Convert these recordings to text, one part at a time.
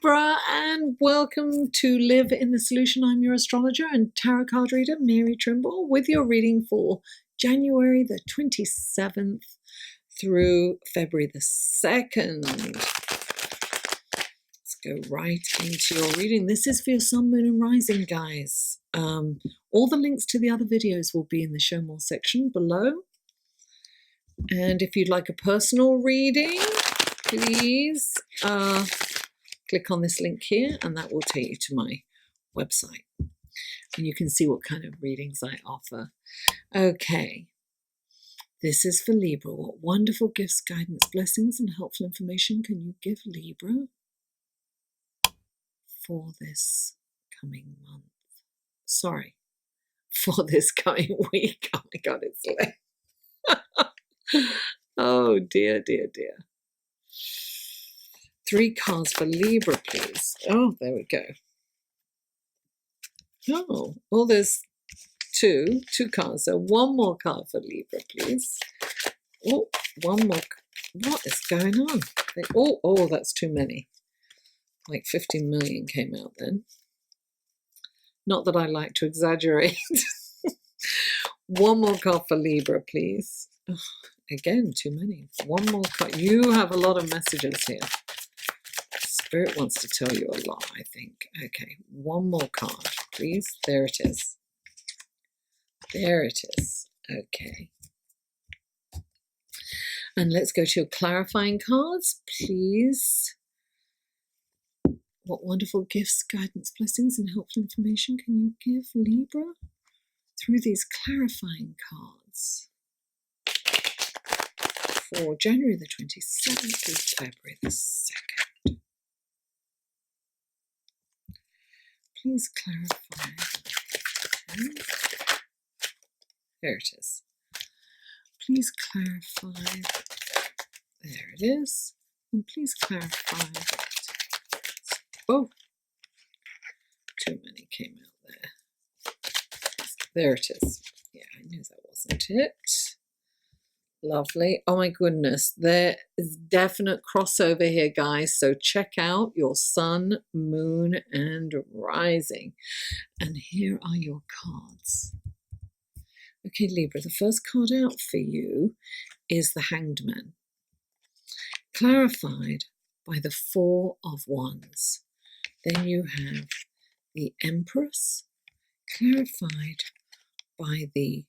Libra, and welcome to Live in the Solution. I'm your astrologer and tarot card reader, Mary Trimble, with your reading for January the 27th through February the 2nd. Let's go right into your reading. This is for your sun, moon, and rising, guys. All the links to the other videos will be in the show more section below. And if you'd like a personal reading, please click on this link here and that will take you to my website. And you can see what kind of readings I offer. Okay, this is for Libra. What wonderful gifts, guidance, blessings, and helpful information can you give Libra for this coming month? Sorry, for this coming week. Oh my God, it's late. Oh dear, dear, dear. 3 cards for Libra, please. Oh, there we go. Oh, well, there's two cards. So one more card for Libra, please. Oh, one more. What is going on? Oh, that's too many. Like 15 million came out then. Not that I like to exaggerate. One more card for Libra, please. Oh, again, too many. One more card. You have a lot of messages here. Spirit wants to tell you a lot, I think. Okay, one more card, please. There it is. There it is. Okay. And let's go to your clarifying cards, please. What wonderful gifts, guidance, blessings, and helpful information can you give Libra through these clarifying cards for January the 27th through February the 2nd? Please clarify. Okay. There it is. Please clarify. There it is. And please clarify. Oh, too many came out there. There it is. Yeah, I knew that wasn't it. Lovely. Oh my goodness, there is definite crossover here, guys. So check out your sun, moon, and rising. And here are your cards. Okay, Libra, the first card out for you is the Hanged Man, clarified by the 4 of Wands. Then you have the Empress, clarified by the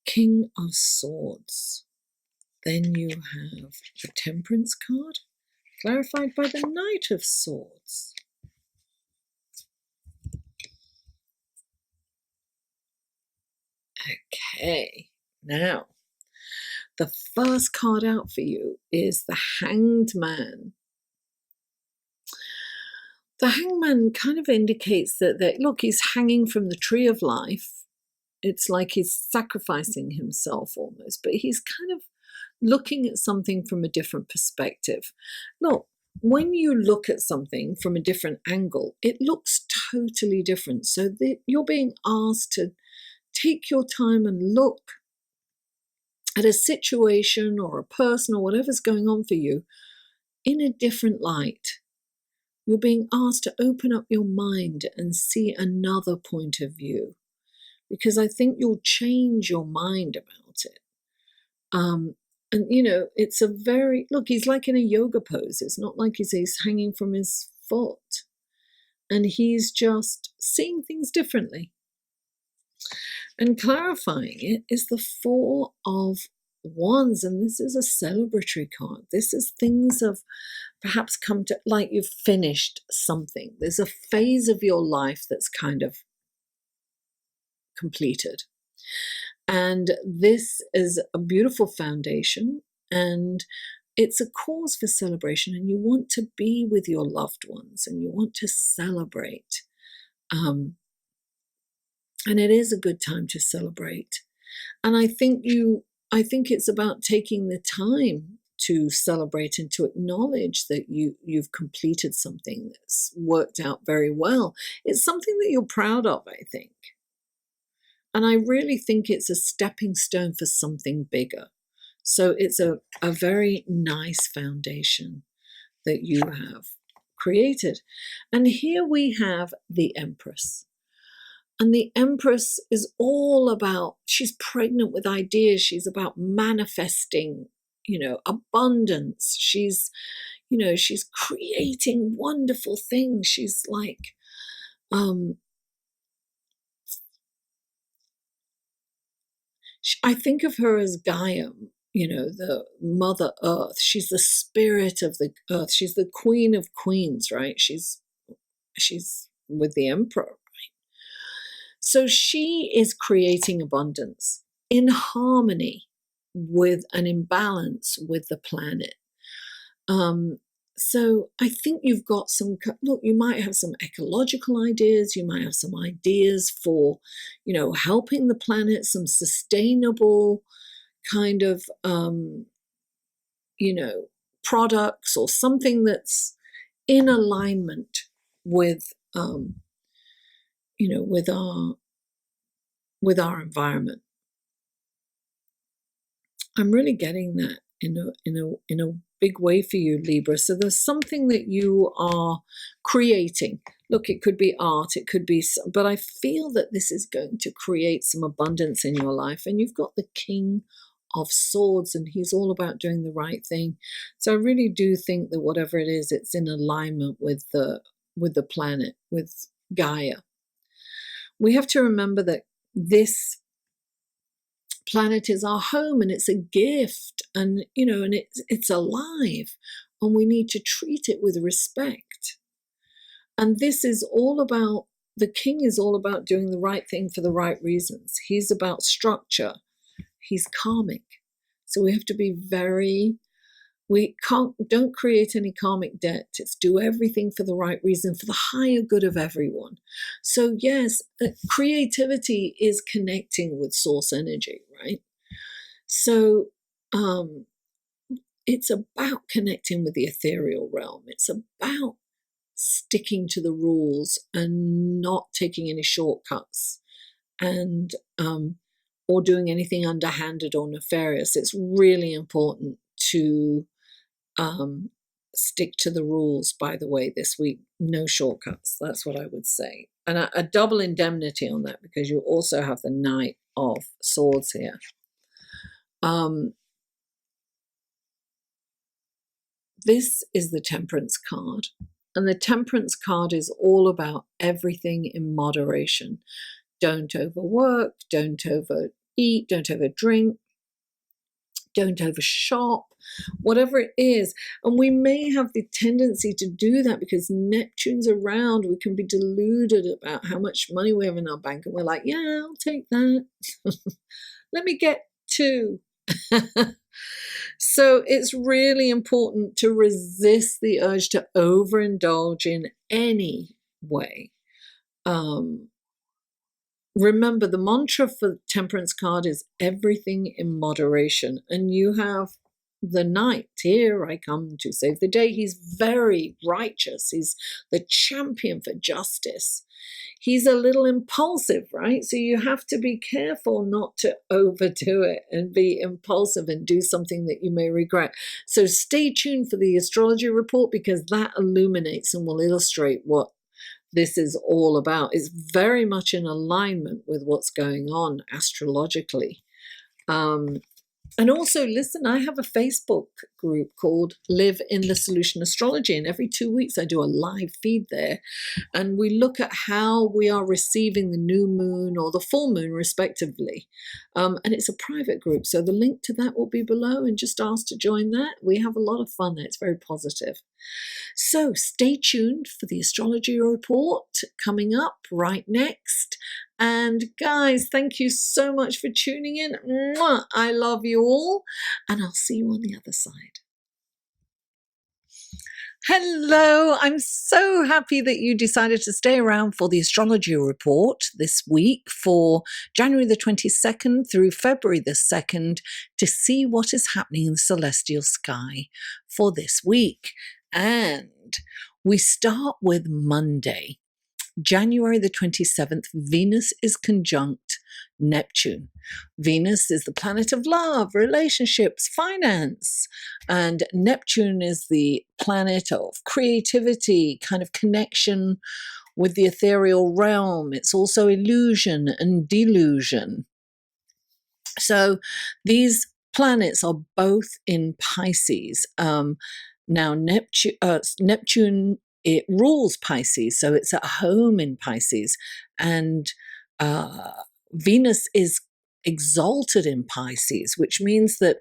King of Swords. Then you have the Temperance card, clarified by the Knight of Swords. Okay, now the first card out for you is the Hanged Man. The Hanged Man kind of indicates that look, he's hanging from the tree of life. It's like he's sacrificing himself almost, but he's kind of looking at something from a different perspective. Look, when you look at something from a different angle, it looks totally different. So you're being asked to take your time and look at a situation or a person or whatever's going on for you in a different light. You're being asked to open up your mind and see another point of view, because I think you'll change your mind about it. And, you know, it's a very, look, he's like in a yoga pose. It's not like he's hanging from his foot. And he's just seeing things differently. And clarifying it is the 4 of Wands. And this is a celebratory card. This is things have perhaps come to, like you've finished something. There's a phase of your life that's kind of completed. And this is a beautiful foundation, and it's a cause for celebration, and you want to be with your loved ones and you want to celebrate. And it is a good time to celebrate. And I think it's about taking the time to celebrate and to acknowledge that you've completed something that's worked out very well. It's something that you're proud of, I think. And I really think it's a stepping stone for something bigger. So it's a very nice foundation that you have created. And here we have the Empress. And the Empress is all about, she's pregnant with ideas. She's about manifesting, abundance. She's creating wonderful things. She's like, I think of her as Gaia, the Mother Earth. She's the spirit of the earth. She's the Queen of Queens, right? She's with the Emperor. So she is creating abundance in harmony with and in balance with the planet. So I think you've got you might have some ecological ideas. You might have some ideas for, helping the planet, some sustainable kind of, products or something that's in alignment with, with our environment. I'm really getting that in a big way for you, Libra. So there's something that you are creating. Look, it could be art, it could be, but I feel that this is going to create some abundance in your life. And you've got the King of Swords, and he's all about doing the right thing. So I really do think that whatever it is, it's in alignment with the planet, with Gaia. We have to remember that this planet is our home, and it's a gift, and and it's alive, and we need to treat it with respect. And this is all about, the King is all about doing the right thing for the right reasons. He's about structure. He's karmic. So we have to be don't create any karmic debt. It's do everything for the right reason, for the higher good of everyone. So yes, creativity is connecting with source energy, right? So it's about connecting with the ethereal realm. It's about sticking to the rules and not taking any shortcuts and or doing anything underhanded or nefarious. It's really important to stick to the rules, by the way, this week. No shortcuts. That's what I would say. And a double indemnity on that, because you also have the Knight of Swords here. This is the Temperance card. And the Temperance card is all about everything in moderation. Don't overwork, don't overeat, don't overdrink, don't overshop, whatever it is. And we may have the tendency to do that because Neptune's around. We can be deluded about how much money we have in our bank, and we're like, yeah, I'll take that. Let me get 2. So it's really important to resist the urge to overindulge in any way. Remember, the mantra for the Temperance card is everything in moderation. And you have the Knight. Here I come to save the day. He's very righteous. He's the champion for justice. He's a little impulsive, right? So you have to be careful not to overdo it and be impulsive and do something that you may regret. So stay tuned for the astrology report, because that illuminates and will illustrate what this is all about. It's very much in alignment with what's going on astrologically. And also, listen, I have a Facebook group called Live in the Solution Astrology, and every 2 weeks I do a live feed there, and we look at how we are receiving the new moon or the full moon respectively. And it's a private group, so the link to that will be below, and just ask to join that. We have a lot of fun there. It's very positive. So stay tuned for the astrology report coming up right next. And guys, thank you so much for tuning in. Mwah! I love you all, and I'll see you on the other side. Hello, I'm so happy that you decided to stay around for the astrology report this week for January the 22nd through February the 2nd to see what is happening in the celestial sky for this week. And we start with Monday. January the 27th, Venus is conjunct Neptune. Venus is the planet of love, relationships, finance, and Neptune is the planet of creativity, kind of connection with the ethereal realm. It's also illusion and delusion. So these planets are both in Pisces. Now, Neptune, it rules Pisces, so it's at home in Pisces. And Venus is exalted in Pisces, which means that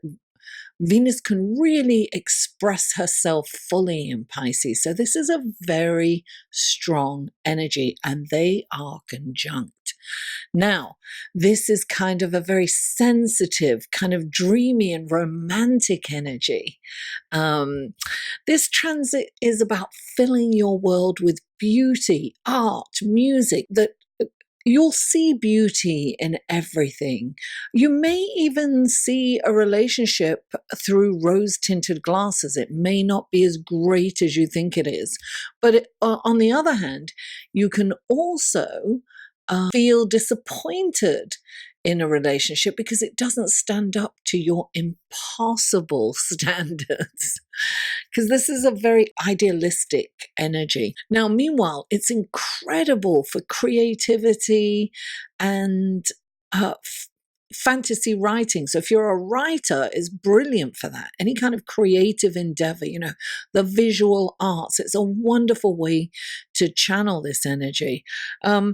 Venus can really express herself fully in Pisces. So this is a very strong energy, and they are conjunct. Now, this is kind of a very sensitive, kind of dreamy and romantic energy. This transit is about filling your world with beauty, art, music, that you'll see beauty in everything. You may even see a relationship through rose-tinted glasses. It may not be as great as you think it is. But on the other hand, you can also feel disappointed in a relationship because it doesn't stand up to your impossible standards. Because this is a very idealistic energy. Now, meanwhile, it's incredible for creativity and fantasy writing. So if you're a writer, it's brilliant for that. Any kind of creative endeavor, the visual arts, it's a wonderful way to channel this energy. Now,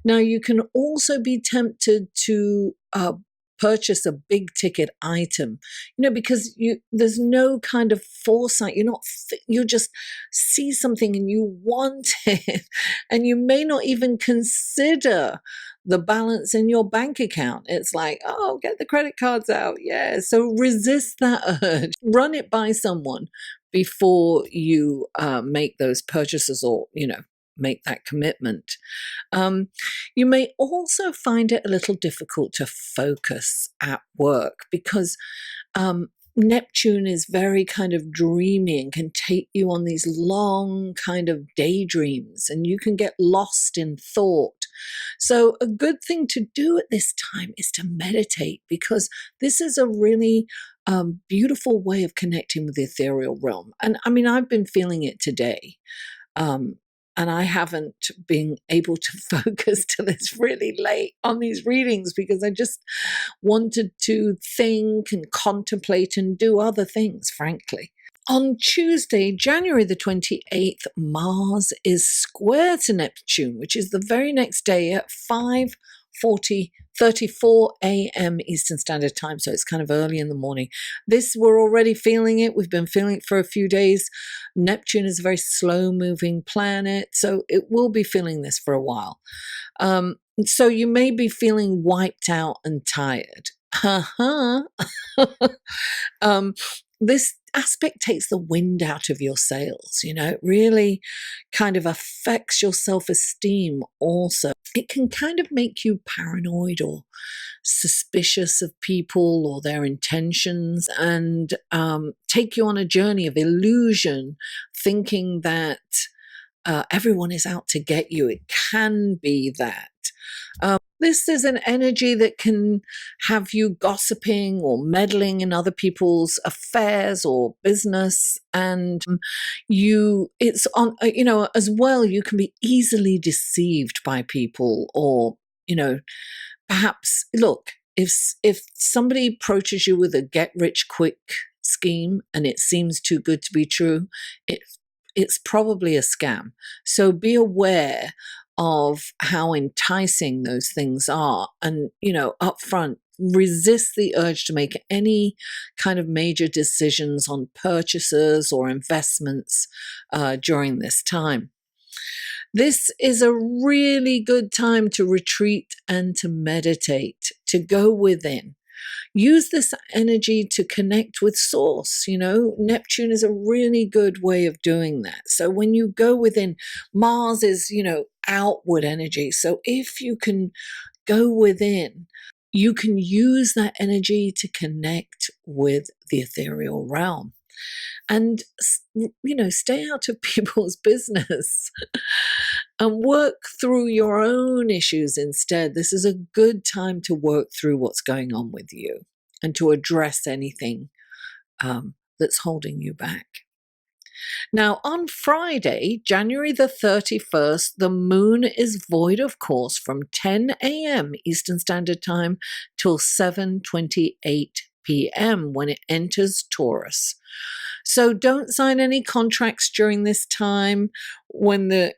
you can also be tempted to purchase a big ticket item, because there's no kind of foresight. You just see something and you want it, and you may not even consider the balance in your bank account. It's like, oh, get the credit cards out. Yeah. So resist that urge. Run it by someone before you make those purchases or, make that commitment. You may also find it a little difficult to focus at work because Neptune is very kind of dreamy and can take you on these long kind of daydreams, and you can get lost in thought. So a good thing to do at this time is to meditate, because this is a really beautiful way of connecting with the ethereal realm. And I mean, I've been feeling it today. And I haven't been able to focus till it's really late on these readings because I just wanted to think and contemplate and do other things, frankly. On Tuesday, January the 28th, Mars is square to Neptune, which is the very next day at 5:34 a.m. Eastern Standard Time, so it's kind of early in the morning. This, we're already feeling it. We've been feeling it for a few days. Neptune is a very slow-moving planet, so it will be feeling this for a while. So you may be feeling wiped out and tired. This aspect takes the wind out of your sails, it really kind of affects your self-esteem also. It can kind of make you paranoid or suspicious of people or their intentions, and take you on a journey of illusion, thinking that everyone is out to get you. It can be that. This is an energy that can have you gossiping or meddling in other people's affairs or business, and it's on, as well, you can be easily deceived by people, or, perhaps, look, if somebody approaches you with a get-rich-quick scheme and it seems too good to be true, it's probably a scam. So be aware of how enticing those things are, and up front, resist the urge to make any kind of major decisions on purchases or investments during this time. This is a really good time to retreat and to meditate, to go within. Use this energy to connect with source. Neptune is a really good way of doing that. So when you go within, Mars is, outward energy. So if you can go within, you can use that energy to connect with the ethereal realm. And, stay out of people's business. and work through your own issues instead. This is a good time to work through what's going on with you and to address anything that's holding you back. Now, on Friday, January the 31st, the moon is void of course from 10 a.m. Eastern Standard Time till 7:28 p.m. when it enters Taurus. So don't sign any contracts during this time and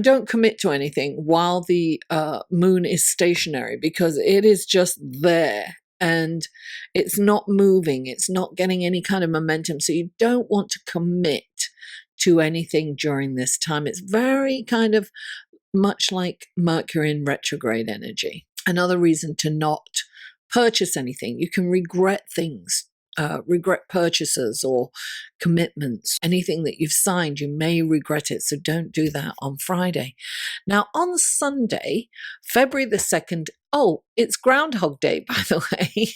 don't commit to anything while the moon is stationary, because it is just there and it's not moving, it's not getting any kind of momentum. So you don't want to commit to anything during this time. It's very kind of much like Mercury in retrograde energy. Another reason to not purchase anything. You can regret things. Regret purchases or commitments. Anything that you've signed, you may regret it, so don't do that on Friday. Now, on Sunday, February the 2nd, it's Groundhog Day, by the way.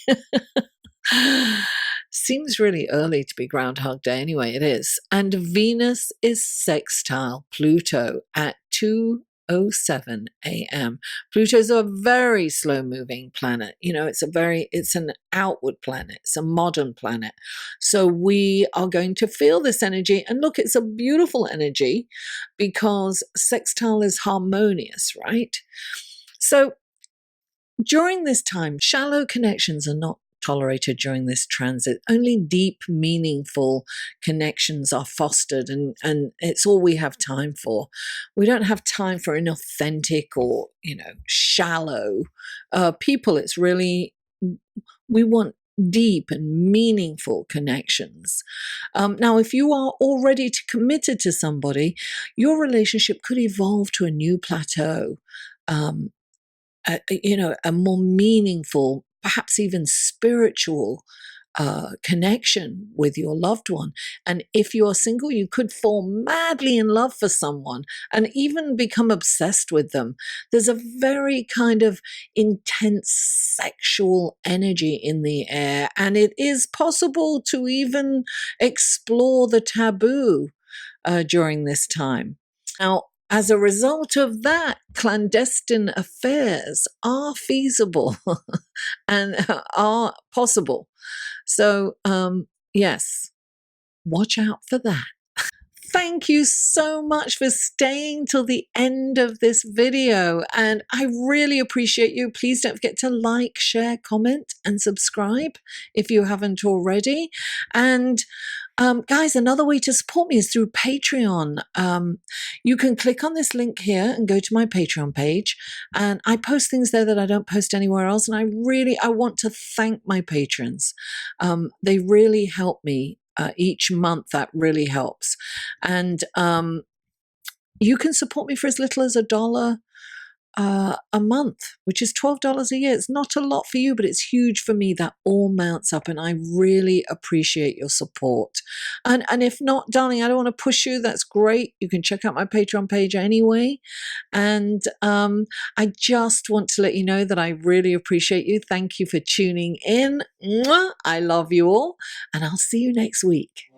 Seems really early to be Groundhog Day. Anyway, it is. And Venus is sextile Pluto at 2:07 a.m. Pluto's a very slow-moving planet. It's an outward planet. It's a modern planet. So we are going to feel this energy. And look, it's a beautiful energy because sextile is harmonious, right? So during this time, shallow connections are not tolerated during this transit. Only deep, meaningful connections are fostered, and it's all we have time for. We don't have time for inauthentic or, shallow people. It's really, we want deep and meaningful connections. Now, if you are already committed to somebody, your relationship could evolve to a new plateau. A more meaningful, perhaps even spiritual connection with your loved one. And if you're single, you could fall madly in love for someone and even become obsessed with them. There's a very kind of intense sexual energy in the air, and it is possible to even explore the taboo during this time. Now, as a result of that, clandestine affairs are feasible and are possible. So, yes, watch out for that. Thank you so much for staying till the end of this video, and I really appreciate you. Please don't forget to like, share, comment, and subscribe if you haven't already. And guys, another way to support me is through Patreon. You can click on this link here and go to my Patreon page, and I post things there that I don't post anywhere else. And I want to thank my patrons. They really help me each month. That really helps. And you can support me for as little as $1 a month, which is $12 a year. It's not a lot for you, but it's huge for me. That all mounts up, and I really appreciate your support. And if not, darling, I don't want to push you. That's great. You can check out my Patreon page anyway. And I just want to let you know that I really appreciate you. Thank you for tuning in. Mwah! I love you all, and I'll see you next week.